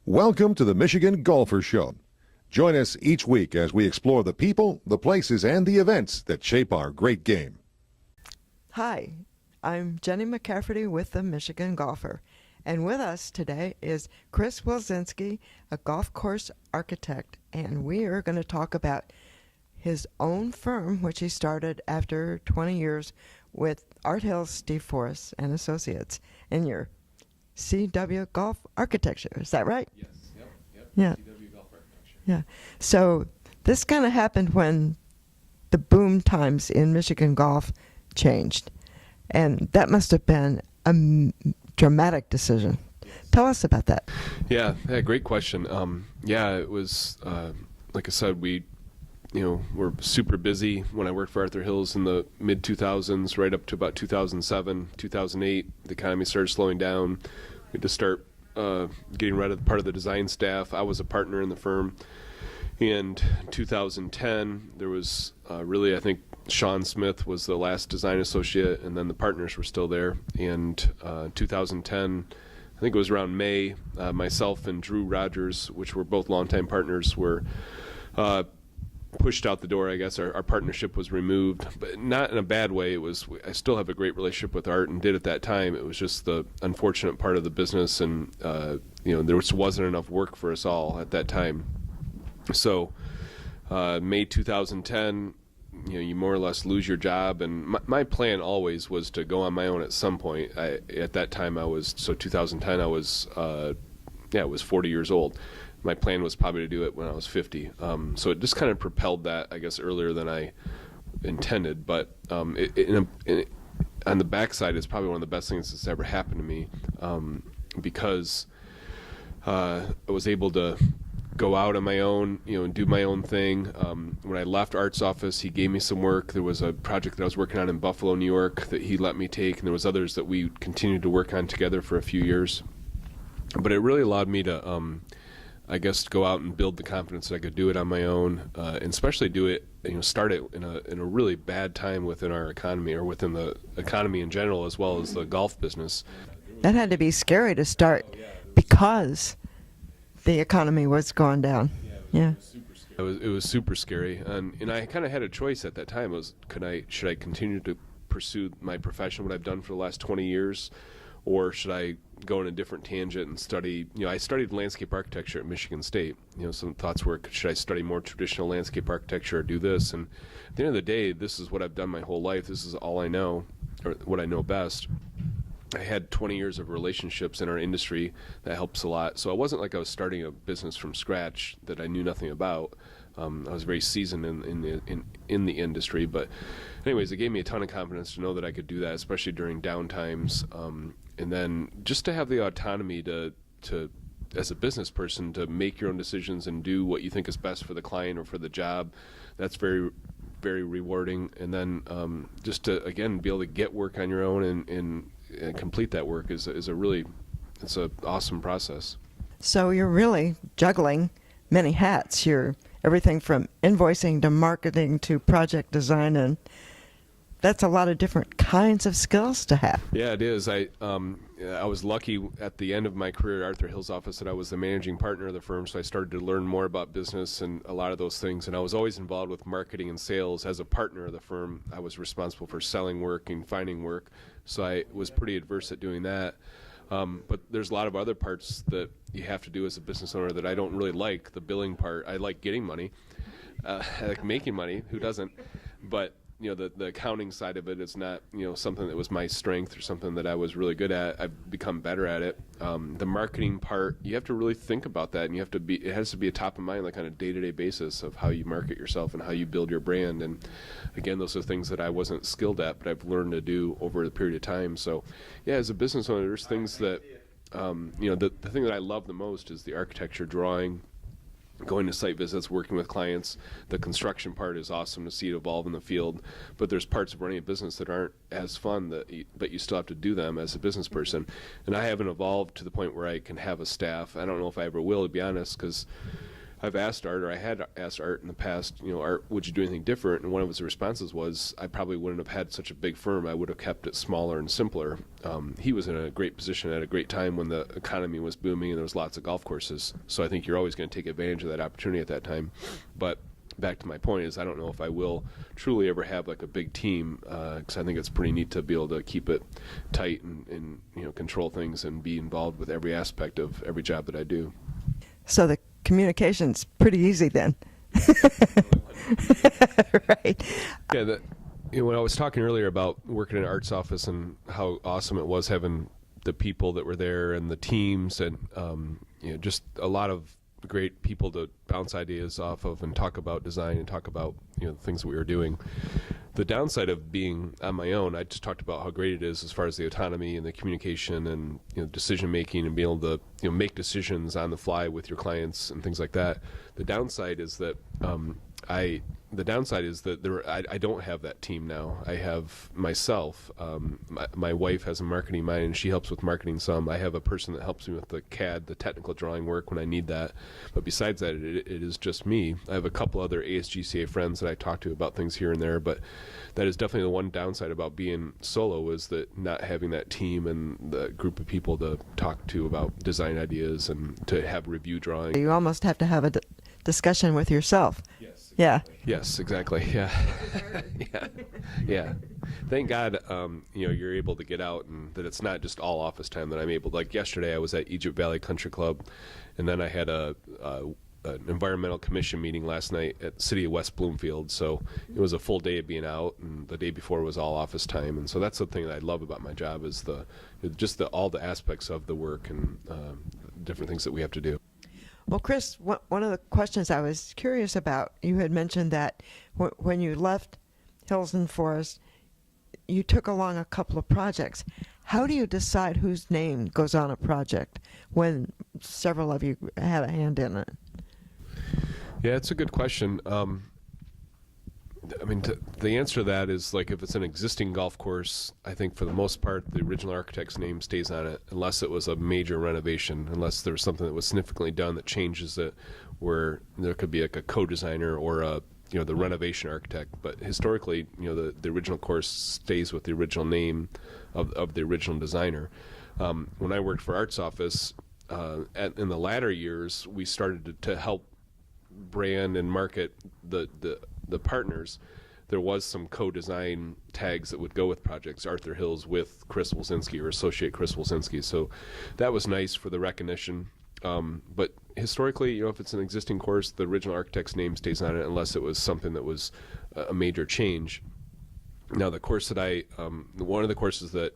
Welcome to the Michigan Golfer Show. Join us each week as we explore the people, the places, and the events that shape our great game. Hi, I'm Jennie McCafferty with the Michigan Golfer, and with us today is Chris Wilczynski, a golf course architect, and we are going to talk about his own firm, which he started after 20 years with Art Hill, Steve Forrest and Associates in your CW Golf Architecture. Is that right? Yes. Yep. Yeah. CW Golf Architecture. Yeah. So this kind of happened when the boom times in Michigan golf changed, and that must have been a dramatic decision. Yes. Tell us about that. Yeah, great question. It was, like I said, we were super busy when I worked for Arthur Hills in the mid-2000s, right up to about 2007, 2008. The economy started slowing down. We had to start getting rid of part of the design staff. I was a partner in the firm. And in 2010, there was I think Sean Smith was the last design associate, and then the partners were still there. And 2010, I think it was around May, myself and Drew Rogers, which were both longtime partners, were pushed out the door. I guess our partnership was removed, but not in a bad way. I still have a great relationship with Art and did at that time. It was just the unfortunate part of the business, and there just wasn't enough work for us all at that time. So May 2010, you more or less lose your job, and my plan always was to go on my own at some point. At that time, 2010, I was 40 years old. My plan was probably to do it when I was 50. So it just kind of propelled that, I guess, earlier than I intended. But on the backside, it's probably one of the best things that's ever happened to me, because I was able to go out on my own, and do my own thing. When I left Art's office, he gave me some work. There was a project that I was working on in Buffalo, New York, that he let me take, and there was others that we continued to work on together for a few years. But it really allowed me to I guess, go out and build the confidence that I could do it on my own, and especially do it, start it in a really bad time within our economy, or within the economy in general, as well as the golf business. That had to be scary to start because the economy was going down. Yeah. It was super scary, and I kind of had a choice at that time. Should I continue to pursue my profession, what I've done for the last 20 years, or should I go in a different tangent and study? I studied landscape architecture at Michigan State. Some thoughts were, should I study more traditional landscape architecture or do this? And at the end of the day, this is what I've done my whole life. This is all I know, or what I know best. I had 20 years of relationships in our industry. That helps a lot. So it wasn't like I was starting a business from scratch that I knew nothing about. I was very seasoned in the industry, but anyways, it gave me a ton of confidence to know that I could do that, especially during downtimes. And then just to have the autonomy to as a business person, to make your own decisions and do what you think is best for the client or for the job. That's very, very rewarding. And then just to, again, be able to get work on your own and complete that work is it's an awesome process. So you're really juggling many hats. You're everything from invoicing to marketing to project design, and that's a lot of different kinds of skills to have. Yeah, it is. I was lucky at the end of my career at Arthur Hill's office that I was the managing partner of the firm, so I started to learn more about business and a lot of those things. And I was always involved with marketing and sales. As a partner of the firm, I was responsible for selling work and finding work, so I was pretty adverse at doing that. But there's a lot of other parts that you have to do as a business owner that I don't really like. The billing part, I like getting money. I like making money. Who doesn't? But the accounting side of it is not something that was my strength or something that I was really good at. I've become better at it. The marketing part, you have to really think about that, and it has to be a top of mind, like on a day-to-day basis, of how you market yourself and how you build your brand. And again, those are things that I wasn't skilled at, but I've learned to do over the period of time. So yeah, as a business owner, there's things that the thing that I love the most is the architecture, drawing, going to site visits, working with clients. The construction part is awesome to see it evolve in the field, but there's parts of running a business that aren't as fun, but you still have to do them as a business person. And I haven't evolved to the point where I can have a staff. I don't know if I ever will, to be honest, because I've asked Art, or I had asked Art in the past, Art, would you do anything different? And one of his responses was, I probably wouldn't have had such a big firm. I would have kept it smaller and simpler. He was in a great position at a great time when the economy was booming and there was lots of golf courses. So I think you're always going to take advantage of that opportunity at that time. But back to my point is, I don't know if I will truly ever have like a big team, because I think it's pretty neat to be able to keep it tight and control things and be involved with every aspect of every job that I do. So the communication's pretty easy then. Right. Yeah, when I was talking earlier about working in Art's office and how awesome it was having the people that were there and the teams and just a lot of great people to bounce ideas off of and talk about design and talk about the things that we were doing. The downside of being on my own, I just talked about how great it is as far as the autonomy and the communication and decision making and being able to make decisions on the fly with your clients and things like that. The downside is that I don't have that team now. I have myself. My wife has a marketing mind, and she helps with marketing some. I have a person that helps me with the CAD, the technical drawing work when I need that. But besides that, it is just me. I have a couple other ASGCA friends that I talk to about things here and there, but that is definitely the one downside about being solo, is that not having that team and the group of people to talk to about design ideas and to have review drawing. You almost have to have a discussion with yourself. Yes. Yeah. Yes, exactly. Yeah. Yeah. Thank God, you're able to get out and that it's not just all office time, that I'm able, like yesterday I was at Egypt Valley Country Club, and then I had an environmental commission meeting last night at the City of West Bloomfield. So it was a full day of being out, and the day before was all office time. And so that's the thing that I love about my job, is all the aspects of the work and different things that we have to do. Well, Chris, one of the questions I was curious about, you had mentioned that when you left Hills and Forest, you took along a couple of projects. How do you decide whose name goes on a project when several of you had a hand in it? Yeah, it's a good question. The answer to that is, like, if it's an existing golf course, I think for the most part the original architect's name stays on it, unless it was a major renovation, unless there was something that was significantly done that changes it, where there could be like a co-designer or the renovation architect. But historically, the original course stays with the original name of the original designer. When I worked for Art's office, in the latter years, we started to help brand and market the partners. There was some co-design tags that would go with projects. Arthur Hills with Chris Wilczynski, or Associate Chris Wilczynski. So that was nice for the recognition. But historically, if it's an existing course, the original architect's name stays on it, unless it was something that was a major change. Now, the course that one of the courses that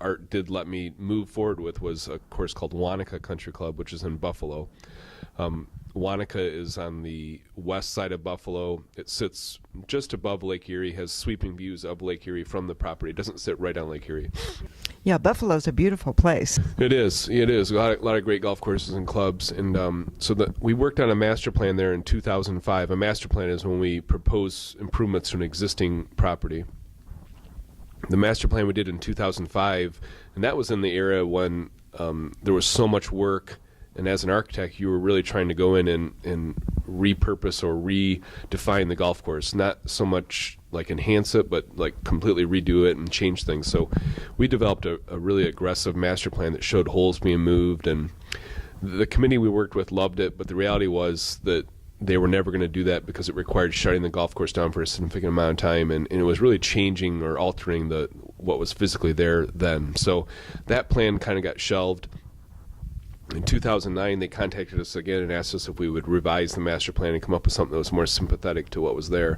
Art did let me move forward with was a course called Wanaka Country Club, which is in Buffalo. Wanaka is on the west side of Buffalo. It sits just above Lake Erie, has sweeping views of Lake Erie from the property. It doesn't sit right on Lake Erie. Yeah, Buffalo's a beautiful place. It is. It is. A lot of great golf courses and clubs. And we worked on a master plan there in 2005. A master plan is when we propose improvements to an existing property. The master plan we did in 2005, and that was in the era when there was so much work. And as an architect, you were really trying to go in and repurpose or redefine the golf course. Not so much like enhance it, but like completely redo it and change things. So we developed a really aggressive master plan that showed holes being moved. And the committee we worked with loved it, but the reality was that they were never going to do that because it required shutting the golf course down for a significant amount of time. And it was really changing or altering what was physically there then. So that plan kind of got shelved. In 2009, they contacted us again and asked us if we would revise the master plan and come up with something that was more sympathetic to what was there.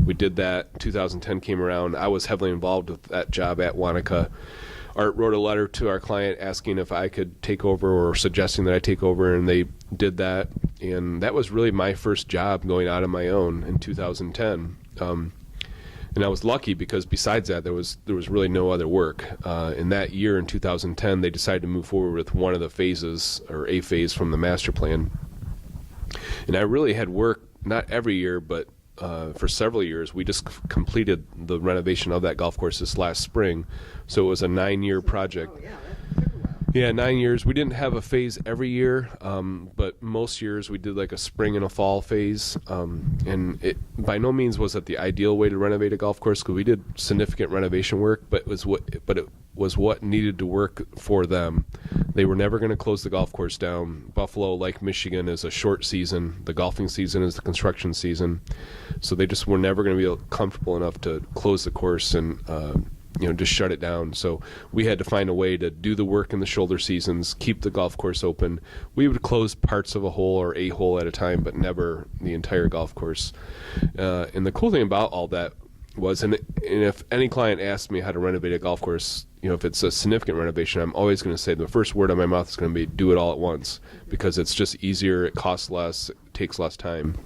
We did that. 2010 came around. I was heavily involved with that job at Wanaka. Art wrote a letter to our client asking if I could take over, or suggesting that I take over, and they did that. And that was really my first job going out on my own in 2010. And I was lucky because besides that, there was really no other work. In that year, in 2010, they decided to move forward with one of the phases, or a phase from the master plan. And I really had work, not every year, but for several years. We just completed the renovation of that golf course this last spring. So it was a 9-year project. Oh, yeah, that took a while. Yeah, 9 years. We didn't have a phase every year, but most years we did like a spring and a fall phase. And it by no means was it the ideal way to renovate a golf course, because we did significant renovation work, but it was what needed to work for them. They were never going to close the golf course down. Buffalo, like Michigan, is a short season. The golfing season is the construction season. So they just were never going to be comfortable enough to close the course and just shut it down. So we had to find a way to do the work in the shoulder seasons, keep the golf course open. We would close parts of a hole or a hole at a time, but never the entire golf course. And the cool thing about all that was, and if any client asks me how to renovate a golf course, if it's a significant renovation, I'm always going to say the first word out of my mouth is going to be do it all at once, because it's just easier, it costs less, it takes less time.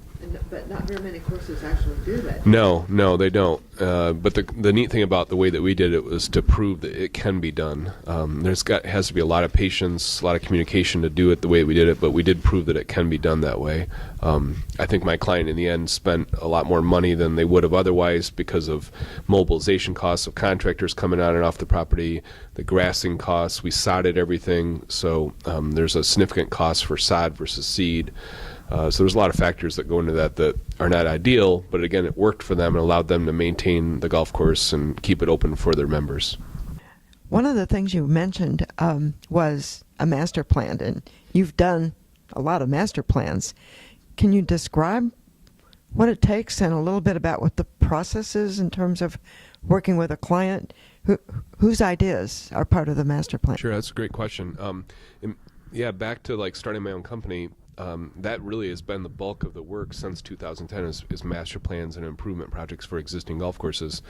But not very many courses actually do that. No, they don't. But the neat thing about the way that we did it was to prove that it can be done. Has to be a lot of patience, a lot of communication to do it the way we did it, but we did prove that it can be done that way. I think my client in the end spent a lot more money than they would have otherwise because of mobilization costs of contractors coming on and off the property, the grassing costs. We sodded everything, so there's a significant cost for sod versus seed. So there's a lot of factors that go into that are not ideal, but again, it worked for them and allowed them to maintain the golf course and keep it open for their members. One of the things you mentioned was a master plan, and you've done a lot of master plans. Can you describe what it takes and a little bit about what the process is in terms of working with a client whose ideas are part of the master plan? Sure, that's a great question. Back to like starting my own company, that really has been the bulk of the work since 2010 is master plans and improvement projects for existing golf courses.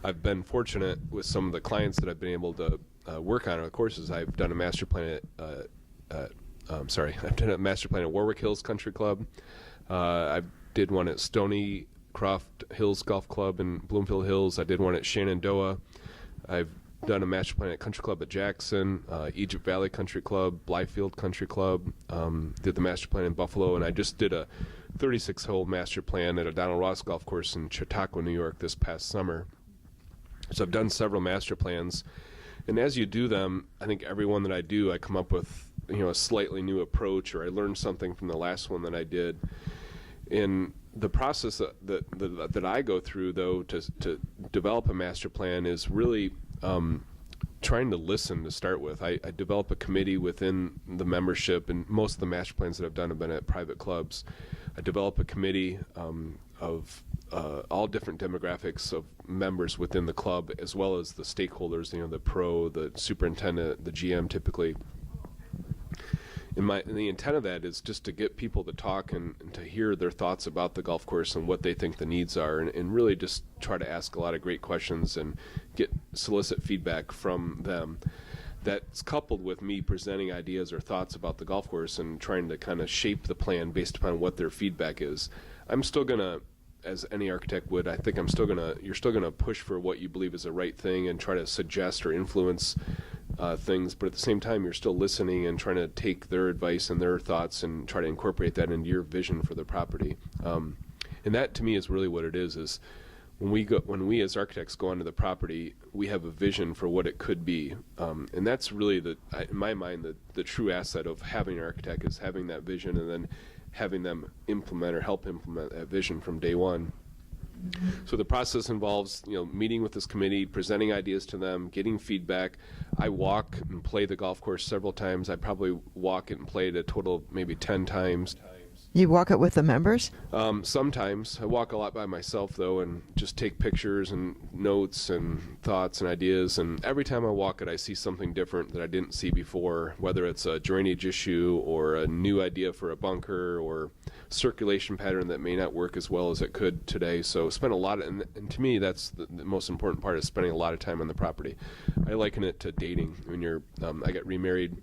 I've been fortunate with some of the clients that I've been able to work on courses. I've done a master plan I've done a master plan at Warwick Hills Country Club. I did one at Stony Croft Hills Golf Club in Bloomfield Hills. I did one at Shenandoah. I've done a master plan at Country Club at Jackson, Egypt Valley Country Club, Blythefield Country Club, did the master plan in Buffalo, and I just did a 36-hole master plan at a Donald Ross golf course in Chautauqua, New York this past summer. So I've done several master plans, and as you do them, I think every one that I do, I come up with a slightly new approach, or I learned something from the last one that I did. In the process that I go through, though, to develop a master plan is really trying to listen to start with. I develop a committee within the membership, and most of the master plans that I've done have been at private clubs. I develop a committee of all different demographics of members within the club, as well as the stakeholders, the pro, the superintendent, the GM typically. And the intent of that is just to get people to talk and to hear their thoughts about the golf course and what they think the needs are, and really just try to ask a lot of great questions and solicit feedback from them. That's coupled with me presenting ideas or thoughts about the golf course and trying to kind of shape the plan based upon what their feedback is. I'm still going to, as any architect would, I think you're still going to push for what you believe is the right thing and try to suggest or influence things, but at the same time you're still listening and trying to take their advice and their thoughts and try to incorporate that into your vision for the property. And that to me is really what it is when we as architects go onto the property, we have a vision for what it could be, and that's really in my mind the true asset of having an architect is having that vision and then having them implement or help implement that vision from day one. So the process involves, meeting with this committee, presenting ideas to them, getting feedback. I walk and play the golf course several times. I probably walk it and play it a total of maybe 10 times. You walk it with the members? Sometimes. I walk a lot by myself, though, and just take pictures and notes and thoughts and ideas. And every time I walk it, I see something different that I didn't see before, whether it's a drainage issue or a new idea for a bunker or circulation pattern that may not work as well as it could today. So spend a lot of, and to me, that's the most important part, is spending a lot of time on the property. I liken it to dating. When I got remarried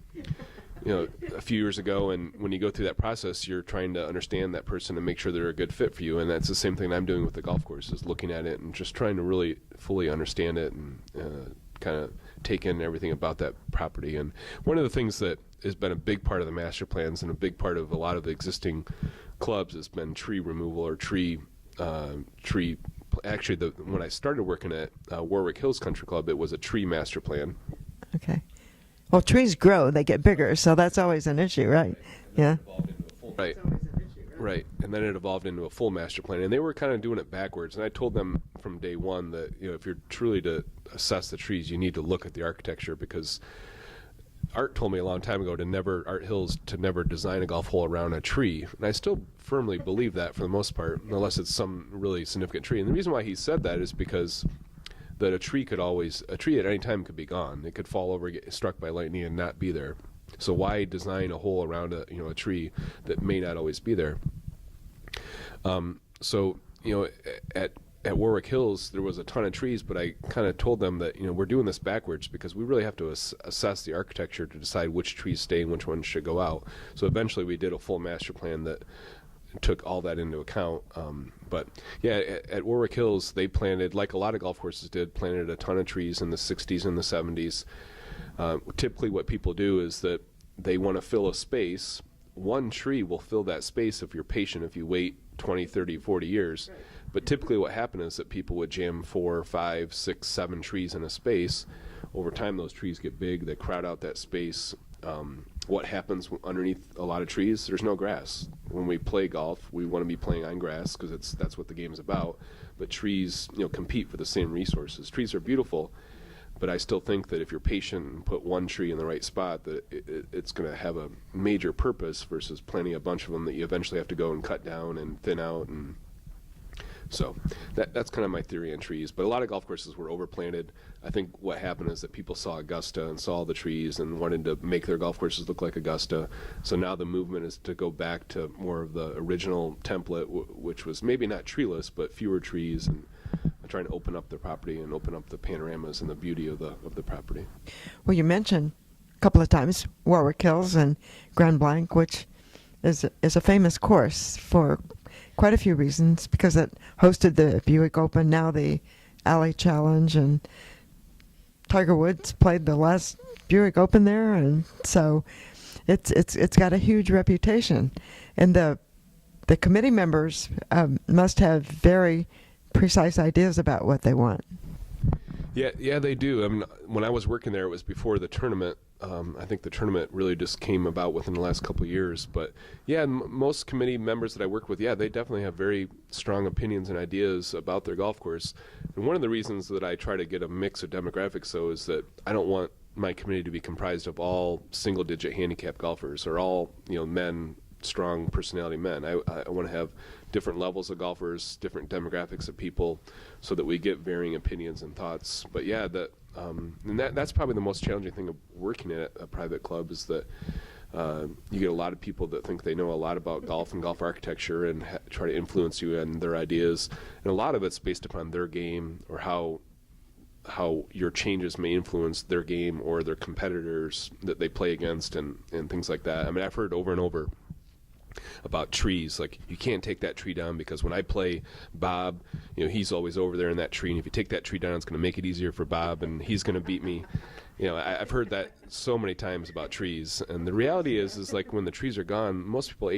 a few years ago, and when you go through that process, you're trying to understand that person and make sure they're a good fit for you, and that's the same thing I'm doing with the golf course, is looking at it and just trying to really fully understand it and kind of take in everything about that property. And one of the things that has been a big part of the master plans and a big part of a lot of the existing clubs has been tree removal or tree. Actually, when I started working at Warwick Hills Country Club, it was a tree master plan. Okay. Well, trees grow, they get bigger, so that's always an issue, right? Yeah. Right. Right, and then it evolved into a full master plan, and they were kind of doing it backwards. And I told them from day one that if you're truly to assess the trees, you need to look at the architecture, because Art told me a long time ago Art Hills to never design a golf hole around a tree, and I still firmly believe that for the most part, unless it's some really significant tree. And the reason why he said that is because that a tree at any time could be gone. It could fall over, get struck by lightning, and not be there. So why design a hole around a tree that may not always be there? So at Warwick Hills there was a ton of trees, but I kind of told them that we're doing this backwards, because we really have to assess the architecture to decide which trees stay and which ones should go out. So eventually we did a full master plan that took all that into account. But yeah, at Warwick Hills they planted, like a lot of golf courses did, planted a ton of trees in the 60s and the 70s. Typically what people do is that they want to fill a space. One tree will fill that space if you're patient, if you wait 20, 30, 40 years. Right. But typically what happened is that people would jam 4, 5, 6, 7 trees in a space. Over time those trees get big, they crowd out that space. What happens underneath a lot of trees? There's no grass. When we play golf, we want to be playing on grass, because that's what the game is about. But trees compete for the same resources. Trees are beautiful, but I still think that if you're patient and put one tree in the right spot, that it's going to have a major purpose, versus planting a bunch of them that you eventually have to go and cut down and thin out. And so that's kind of my theory on trees. But a lot of golf courses were overplanted. I think what happened is that people saw Augusta and saw all the trees and wanted to make their golf courses look like Augusta. So now the movement is to go back to more of the original template, which was maybe not treeless, but fewer trees, and trying to open up the property and open up the panoramas and the beauty of the property. Well, you mentioned a couple of times Warwick Hills and Grand Blanc, which is a famous course for quite a few reasons, because it hosted the Buick Open, now the Alley Challenge, and Tiger Woods played the last Buick Open there, and so it's got a huge reputation. And the committee members must have very precise ideas about what they want. Yeah, they do. I mean, when I was working there, it was before the tournament. I think the tournament really just came about within the last couple of years. But yeah, most committee members that I work with, yeah, they definitely have very strong opinions and ideas about their golf course. And one of the reasons that I try to get a mix of demographics, though, is that I don't want my committee to be comprised of all single-digit handicap golfers, or all men, strong personality men. I want to have different levels of golfers, different demographics of people, so that we get varying opinions and thoughts. But yeah, and that's probably the most challenging thing of working at a private club, is that you get a lot of people that think they know a lot about golf and golf architecture, and try to influence you and their ideas. And a lot of it's based upon their game, or how your changes may influence their game or their competitors that they play against, and things like that. I mean, I've heard over and over about trees, like, you can't take that tree down because when I play Bob, he's always over there in that tree, and if you take that tree down, it's going to make it easier for Bob, and he's going to beat me. I've heard that so many times about trees, and the reality is like, when the trees are gone, most people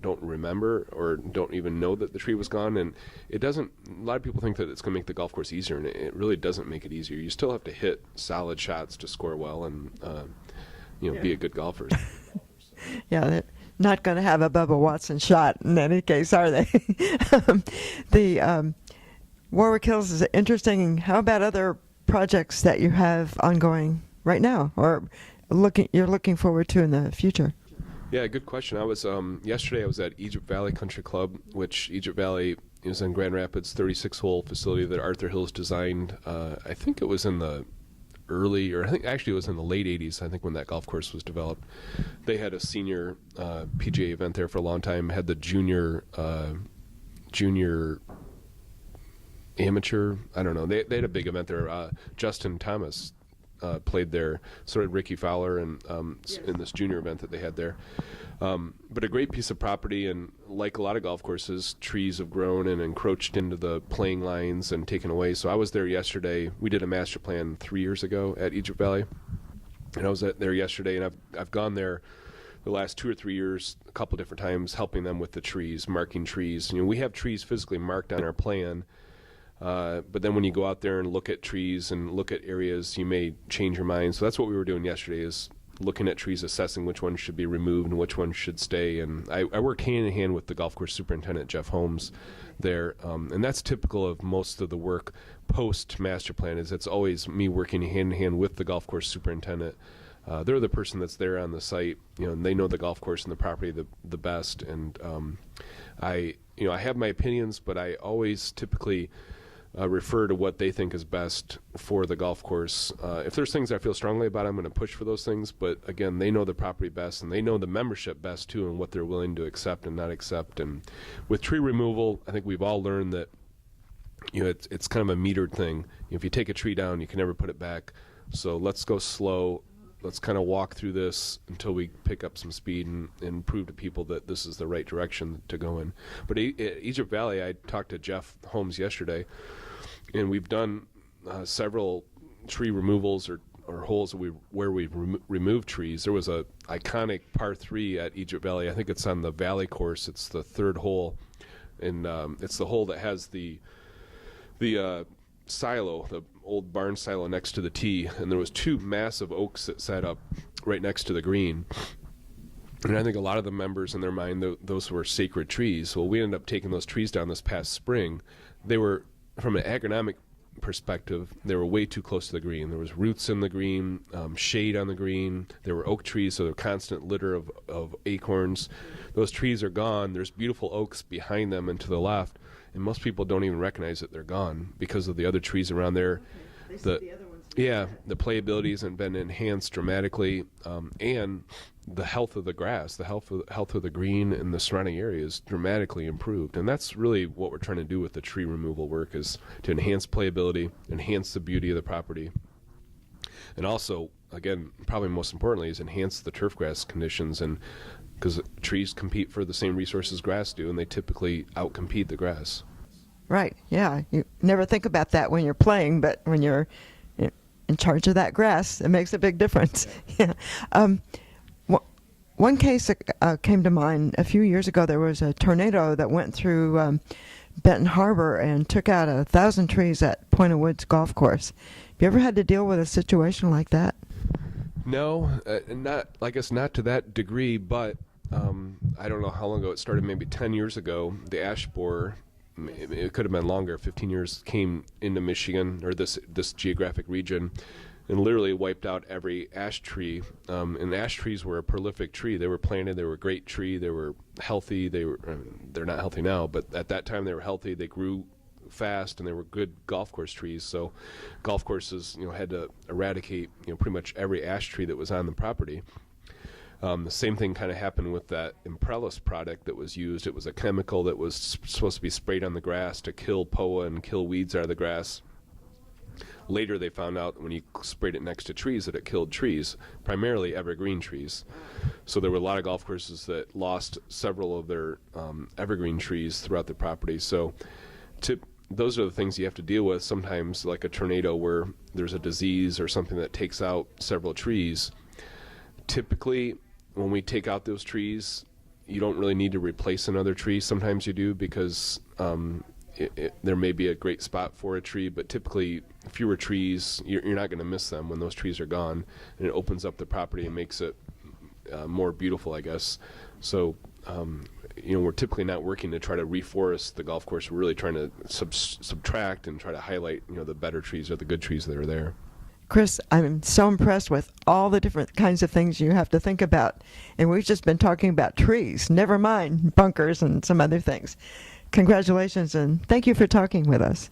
don't remember, or don't even know that the tree was gone, and it doesn't. A lot of people think that it's going to make the golf course easier, and it really doesn't make it easier. You still have to hit solid shots to score well, and be a good golfer. Yeah, they're not going to have a Bubba Watson shot in any case, are they? The Warwick Hills is interesting. How about other projects that you have ongoing right now, or you're looking forward to in the future? Yeah, good question. I was yesterday. I was at Egypt Valley Country Club, which Egypt Valley is in Grand Rapids, 36-hole facility that Arthur Hills designed. I think it was in the I think actually it was in the late 80s, I think, when that golf course was developed. They had a senior PGA event there for a long time, had the junior amateur, I don't know, they had a big event there. Justin Thomas played there, so did Ricky Fowler, and in this junior event that they had there. But a great piece of property, and like a lot of golf courses, trees have grown and encroached into the playing lines and taken away. So I was there yesterday. We did a master plan 3 years ago at Egypt Valley, and I was there yesterday, and I've gone there the last 2 or 3 years a couple different times, helping them with the trees, marking trees. We have trees physically marked on our plan. But then when you go out there and look at trees and look at areas, you may change your mind. So that's what we were doing yesterday, is looking at trees, assessing which ones should be removed and which ones should stay. And I work hand in hand with the golf course superintendent, Jeff Holmes, there. And that's typical of most of the work post master plan, is it's always me working hand in hand with the golf course superintendent. They're the person that's there on the site, and they know the golf course and the property the best. And I have my opinions, but I always typically refer to what they think is best for the golf course. If there's things I feel strongly about, I'm going to push for those things. But again, they know the property best, and they know the membership best too, and what they're willing to accept and not accept. And with tree removal, I think we've all learned that it's kind of a metered thing. If you take a tree down, you can never put it back. So let's go slow. Let's kind of walk through this until we pick up some speed and prove to people that this is the right direction to go in. But at Egypt Valley, I talked to Jeff Holmes yesterday, and we've done several tree removals or holes where we've removed trees. There was a iconic par 3 at Egypt Valley. I think it's on the Valley course. It's the third hole, and it's the hole that has the silo, the old barn silo next to the tee, and there was 2 massive oaks that sat up right next to the green. And I think a lot of the members in their mind, those were sacred trees. Well, we ended up taking those trees down this past spring. They were, from an agronomic perspective, they were way too close to the green. There was roots in the green, shade on the green. There were oak trees, so there was a constant litter of acorns. Those trees are gone. There's beautiful oaks behind them and to the left. And most people don't even recognize that they're gone because of the other trees around there. The playability hasn't been enhanced dramatically, and the health of the grass, the health of the green and the surrounding area is dramatically improved. And that's really what we're trying to do with the tree removal work, is to enhance playability, enhance the beauty of the property, and also, again, probably most importantly, is enhance the turf grass conditions. And because trees compete for the same resources grass do, and they typically outcompete the grass. Right, yeah. You never think about that when you're playing, but when you're in charge of that grass, it makes a big difference. Yeah. One case that came to mind a few years ago, there was a tornado that went through Benton Harbor and took out 1,000 trees at Point of Woods Golf Course. Have you ever had to deal with a situation like that? No, I guess not to that degree, but I don't know how long ago it started, maybe 10 years ago. The ash borer, it could have been longer, 15 years, came into Michigan, or this geographic region, and literally wiped out every ash tree. And ash trees were a prolific tree. They were planted, they were a great tree, they were healthy. They're not healthy now, but at that time they were healthy, they grew fast, and they were good golf course trees. So golf courses had to eradicate pretty much every ash tree that was on the property. The same thing kind of happened with that Imprellis product that was used. It was a chemical that was supposed to be sprayed on the grass to kill POA and kill weeds out of the grass. Later they found out when you sprayed it next to trees that it killed trees, primarily evergreen trees. So there were a lot of golf courses that lost several of their evergreen trees throughout the property. So those are the things you have to deal with sometimes, like a tornado where there's a disease or something that takes out several trees. Typically, when we take out those trees, you don't really need to replace another tree. Sometimes you do, because there may be a great spot for a tree, but typically fewer trees, you're not going to miss them when those trees are gone, and it opens up the property and makes it more beautiful, I guess. So we're typically not working to try to reforest the golf course. We're really trying to subtract and try to highlight the better trees or the good trees that are there. Chris, I'm so impressed with all the different kinds of things you have to think about. And we've just been talking about trees, never mind bunkers and some other things. Congratulations, and thank you for talking with us.